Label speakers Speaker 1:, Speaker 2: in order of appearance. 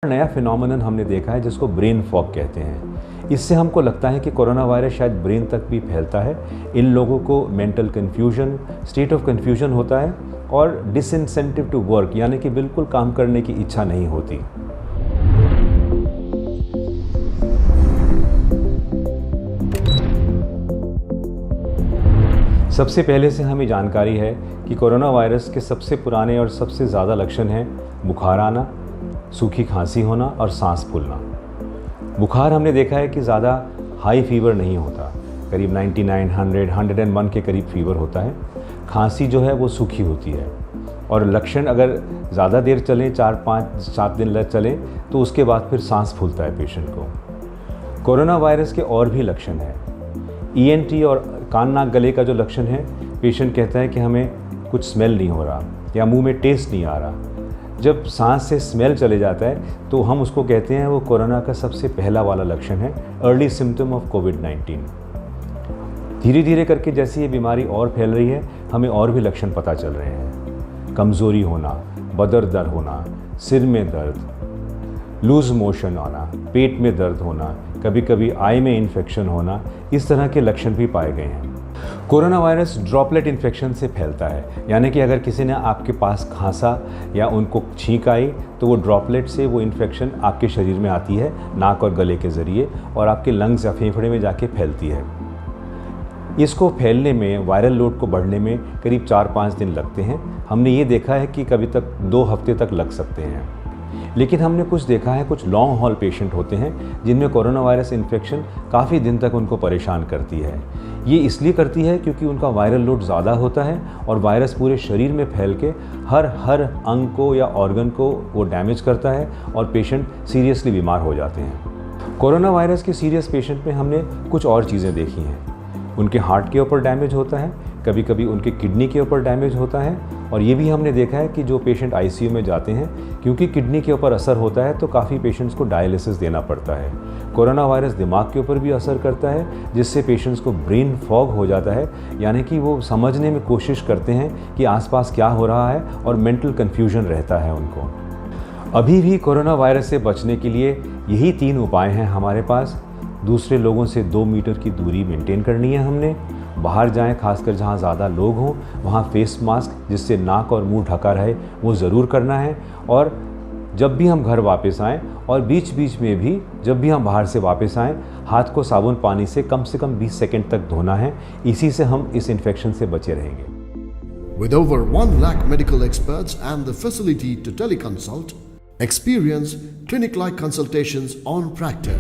Speaker 1: नया फिनोमेनन हमने देखा है जिसको ब्रेन फॉग कहते हैं। इससे हमको लगता है कि कोरोना वायरस शायद ब्रेन तक भी फैलता है। इन लोगों को mental confusion, state of confusion होता है और डिसइंसेंटिव टू वर्क, यानी कि बिल्कुल काम करने की इच्छा नहीं होती। सबसे पहले से हमें जानकारी है कि कोरोना वायरस के सबसे पुराने और सबसे ज़्यादा लक्षण हैं बुखार आना, सूखी खांसी होना और सांस फूलना। बुखार हमने देखा है कि ज़्यादा हाई फीवर नहीं होता, करीब 99, 100, 101 के करीब फीवर होता है। खांसी जो है वो सूखी होती है और लक्षण अगर ज़्यादा देर चलें, 4, 5, 7 दिन चलें तो उसके बाद फिर सांस फूलता है पेशेंट को। कोरोना वायरस के और भी लक्षण हैं। ENT और कान नाक गले का जो लक्षण है, पेशेंट कहता है कि हमें कुछ स्मेल नहीं हो रहा या मुंह में टेस्ट नहीं आ रहा। जब सांस से स्मेल चले जाता है तो हम उसको कहते हैं वो कोरोना का सबसे पहला वाला लक्षण है, अर्ली सिम्टम ऑफ कोविड-19। धीरे धीरे करके जैसे ये बीमारी और फैल रही है, हमें और भी लक्षण पता चल रहे हैं। कमज़ोरी होना, बदर दर्द होना, सिर में दर्द, लूज मोशन आना, पेट में दर्द होना, कभी कभी आई में इन्फेक्शन होना, इस तरह के लक्षण भी पाए गए हैं। कोरोना वायरस ड्रॉपलेट इन्फेक्शन से फैलता है, यानी कि अगर किसी ने आपके पास खांसा या उनको छींक आई तो वो ड्रॉपलेट से वो इन्फेक्शन आपके शरीर में आती है नाक और गले के ज़रिए और आपके लंग्स या फेफड़े में जाके फैलती है। इसको फैलने में, वायरल लोड को बढ़ने में करीब 4-5 दिन लगते हैं। हमने ये देखा है कि कभी तक 2 हफ्ते तक लग सकते हैं। लेकिन हमने कुछ देखा है, कुछ लॉन्ग हॉल पेशेंट होते हैं जिनमें कोरोना वायरस इन्फेक्शन काफ़ी दिन तक उनको परेशान करती है। ये इसलिए करती है क्योंकि उनका वायरल लोड ज़्यादा होता है और वायरस पूरे शरीर में फैल के हर अंग को या ऑर्गन को वो डैमेज करता है और पेशेंट सीरियसली बीमार हो जाते हैं। कोरोना वायरस के सीरियस पेशेंट में हमने कुछ और चीज़ें देखी हैं। उनके हार्ट के ऊपर डैमेज होता है, कभी कभी उनके किडनी के ऊपर डैमेज होता है और ये भी हमने देखा है कि जो पेशेंट ICU में जाते हैं, क्योंकि किडनी के ऊपर असर होता है तो काफ़ी पेशेंट्स को डायलिसिस देना पड़ता है। कोरोना वायरस दिमाग के ऊपर भी असर करता है, जिससे पेशेंट्स को ब्रेन फॉग हो जाता है, यानी कि वो समझने में कोशिश करते हैं कि आसपास क्या हो रहा है और मेंटल कन्फ्यूजन रहता है उनको। अभी भी कोरोना वायरस से बचने के लिए यही 3 उपाय हैं हमारे पास। दूसरे लोगों से 2 मीटर की दूरी मेंटेन करनी है हमने। बाहर जाएं, खासकर जहां ज़्यादा लोग हों, वहां फेस मास्क जिससे नाक और मुंह ढका रहे वो ज़रूर करना है। और जब भी हम घर वापस आएं और बीच बीच में भी जब भी हम बाहर से वापस आएं, हाथ को साबुन पानी से कम 20 सेकंड तक धोना है। इसी से हम इस इन्फेक्शन से बचे रहेंगे।
Speaker 2: With over 1 lakh medical experts and the facility to teleconsult, experience clinic-like consultations on Practor.